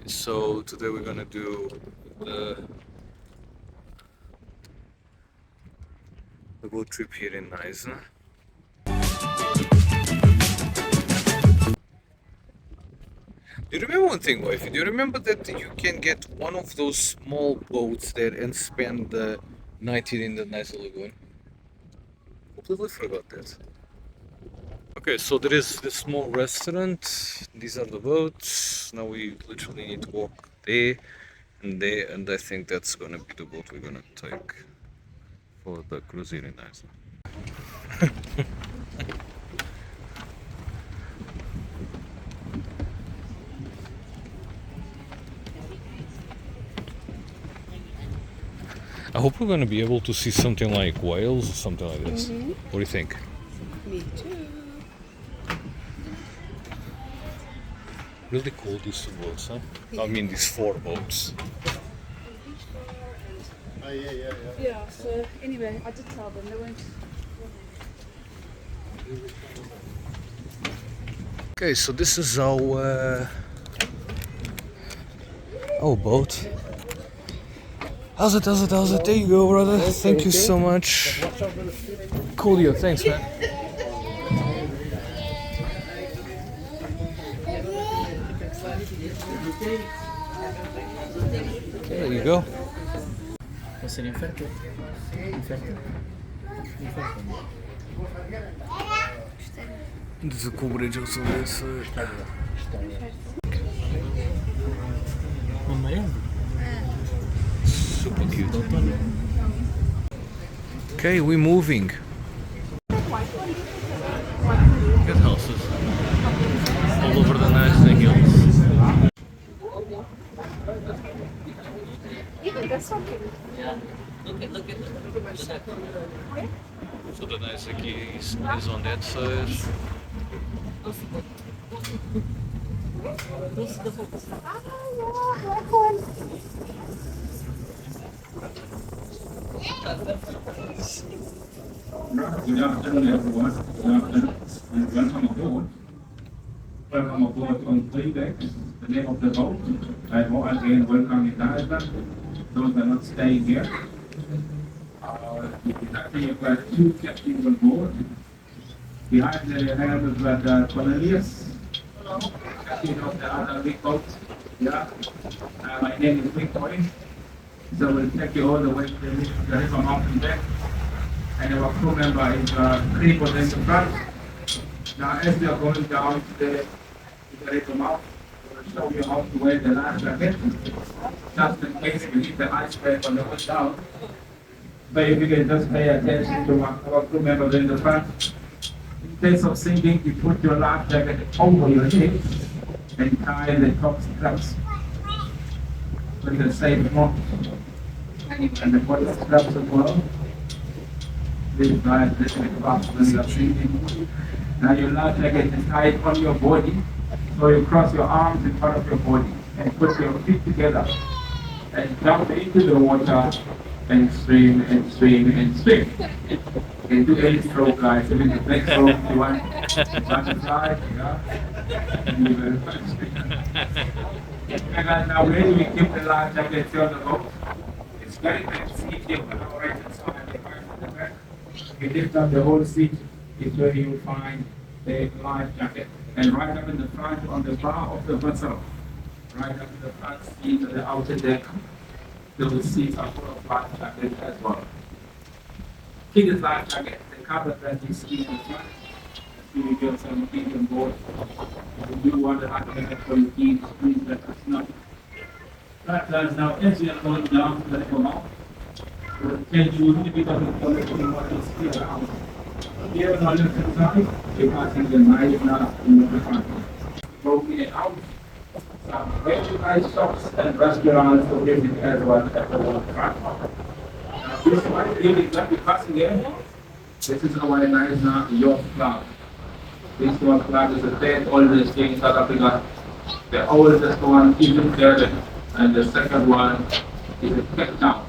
So today we're gonna do the boat trip here in Knysna. Do you remember one thing, wifey? Do you remember that you can get one of those small boats there and spend the night here in the Knysna lagoon? Completely forgot that. Okay, so there is this small restaurant. These are the boats. Now we literally need to walk there and there, and I think that's gonna be the boat we're gonna take for the cruise here in Knysna. I hope we're gonna be able to see something like whales or something like this. What do you think? Me too. Really cool, these two boats, huh? I mean, these four boats. Yeah, so anyway, I did tell them they won't. Okay, so this is our boat. How's it? There you go, brother. Thank you so much. Coolio, thanks, man. There you go. Essere inferto? Inferto? Inferto. There's a cool bridge also there, so... Non Miami? Super cute. Okay, we're moving. Good houses. All over the Knysna hills. So the Knysna key is on that side. Good afternoon, everyone. Good afternoon, and welcome aboard. Welcome aboard on three decks. The name of the boat. I will again welcome in Knysna. Those that are not staying here. You've got two captains on board. Behind the helm is Cornelius, captain of the other big boat. Yeah. My name is Victory. So we'll take you all the way to the river mountain deck. And our crew member is Crico in the front. Now, as we are going down to the river mouth, we'll show you how to wear the life jacket, just in case we hit the iceberg on the way down. But if you can just pay attention to our crew member in the front. In case of sinking, you put your life jacket over your head and tie the top straps with the same knot. And the body straps as well. This guy is listening fast when you are sinking. Now your life jacket is tied on your body, so you cross your arms in front of your body and put your feet together and jump into the water and swim and swim and swim. You can do any stroke, guys. Even the next stroke you want, butterfly, yeah. And you will and guys, now where do we keep the life jacket on the boat? It's very nice to see here on the right hand side, the back. You lift up the whole seat, is where you will find the life jacket. And right up in the front, on the bar of the vessel, right up in the front seat of the outer deck, those seats are full of life jackets as well. Biggest life jacket, the cover that you see in the front, you get some keys on board. If you want the life jacket for your keys, please let us know. Right, guys, now as we are going down to the river mouth, we'll tell you a little bit of information on what is here around. Here on the left hand side, you're passing the Knysna in the front. Broken it out. Some very nice shops and restaurants to visit as well at the front. This one really that we're passing here, this is our Knysna Yacht Club. This yacht club is the third oldest in South Africa. The oldest one is in Durban, and the second one is in Cape Town.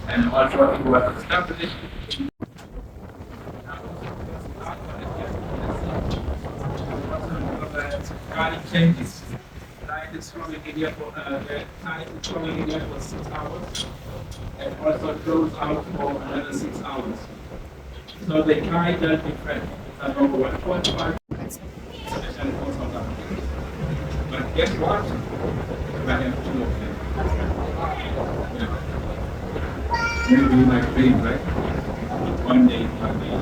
And also it was established changes. Like the is from India for the time is from India for 6 hours, and also goes out for another 6 hours. So the time is different. It's about 1.5 and also that. But guess what? I have two of them. Maybe my dream, right? One day, one day.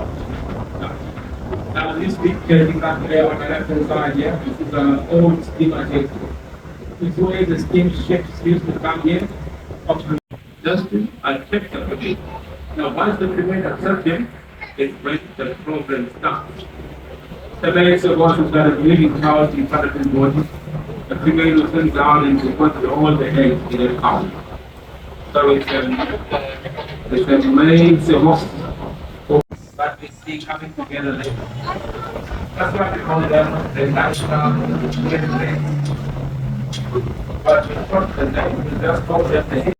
Now this picture you can play on the left side here. This is an old steamer shape. This way the steam ships used to come here. Up to just I checked the bit. Now once the cremator accepts him, it's when the problem starts. The laser was got a living house in front of his body. The cremator will sit down and put all the eggs in the house. So it's a major hospital that we see coming together later. That's why we call them the national heritage. But it's not the name, we just call them the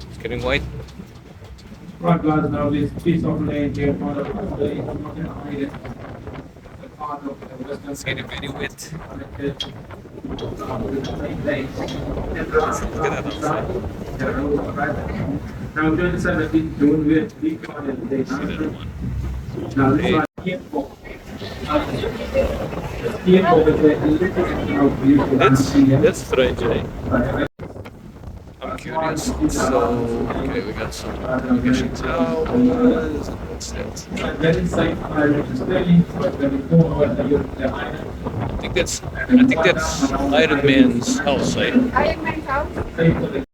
It's getting white. right guys, now this piece of land here, part of the land, I'm not gonna hide it. It's a part of the Western It's getting very wet. Now, 2017 June, we recorded the now this one here for That's strange, eh? I'm curious. So, okay, we got some fishing towels. What's that? I think that's Iron Man's house, eh? Iron Man's house.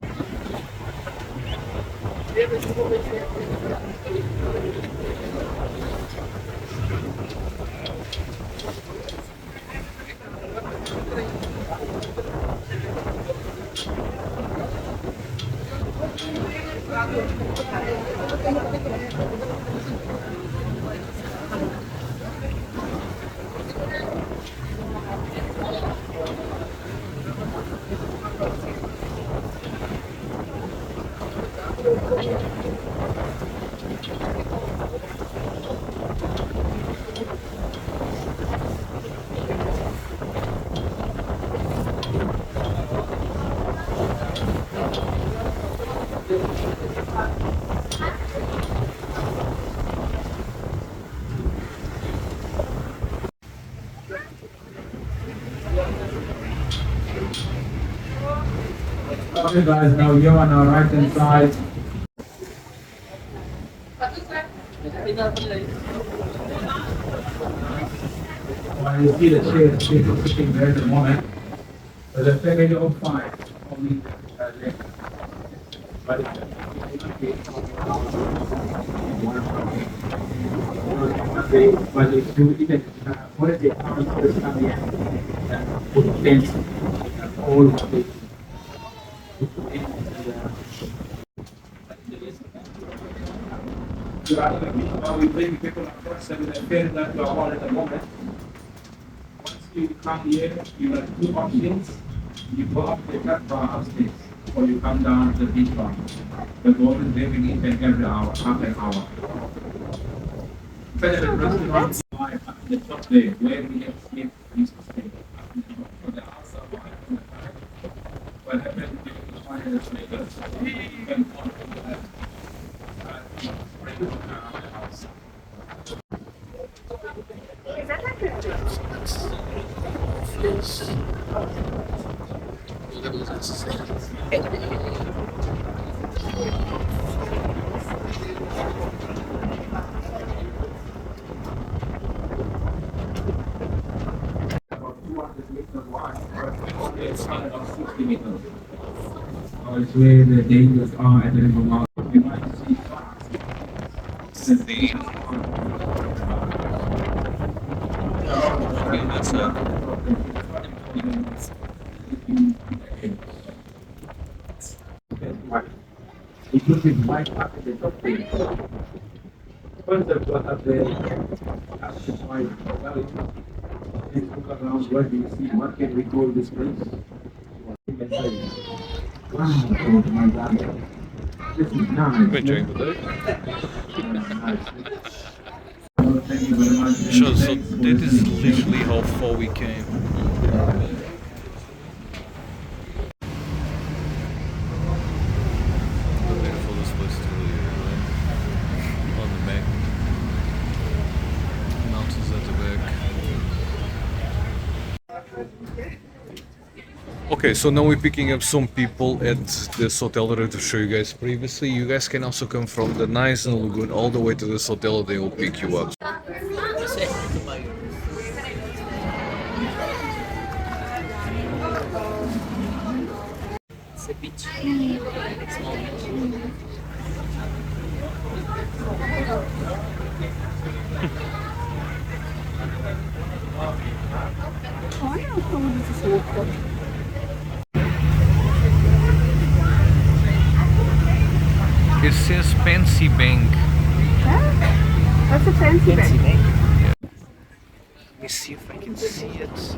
Okay guys, now you're on our right hand side. When you see the chair sitting there at the moment, there's a package of 5 only left. But but if you even what the hours come here and put tents all of it. We bring people across and the fair that you are on at the moment. Once you come here, you have 2 options. You go up the cat bar upstairs, or you come down to the beach bar. The boat is leaving in every hour, half an hour. Federal restaurants are up in the top there, where we have Smith used to stay. Up in the top, for the outside one. What happened during the finance later, you can follow that. Is that like a About 200 meters wide, but it's not about 60 meters. It's where the dangers are at the river mouth. You might see sharks. See? Okay, that's It looks like white up at the top there. Once I've got up there, that's the point. Let's look around. What do you see? What can we call this place? Wow, oh my God. This is nice. We're enjoying the day. Thank you very much. Sure, so that is literally how far we came. How beautiful this place truly is, right? On the back. Mountains at the back. Okay, so now we're picking up some people at this hotel that I to show you guys previously. You guys can also come from the Knysna Lagoon all the way to this hotel, they will pick you up. It's a beach. Small beach. It says Fancy Bank. That's a fancy Fancy bag. bank. Let me see if I can see it.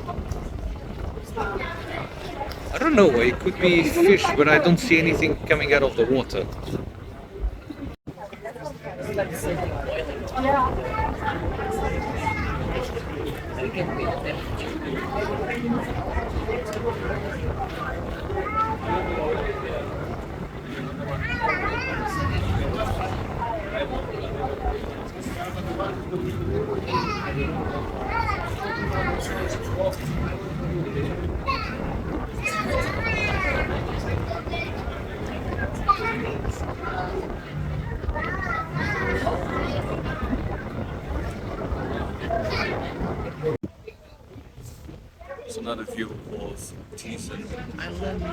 I don't know, it could be fish, but I don't see anything coming out of the water. It's another view of Teason Island.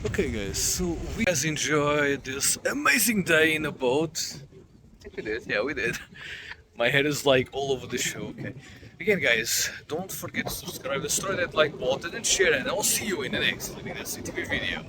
Okay guys, so we guys enjoyed this amazing day in a boat. I think we did, yeah we did. My head is like all over the show, okay. Again guys, don't forget to subscribe, destroy that like button and share it, and I'll see you in the next LivinginSAtv video.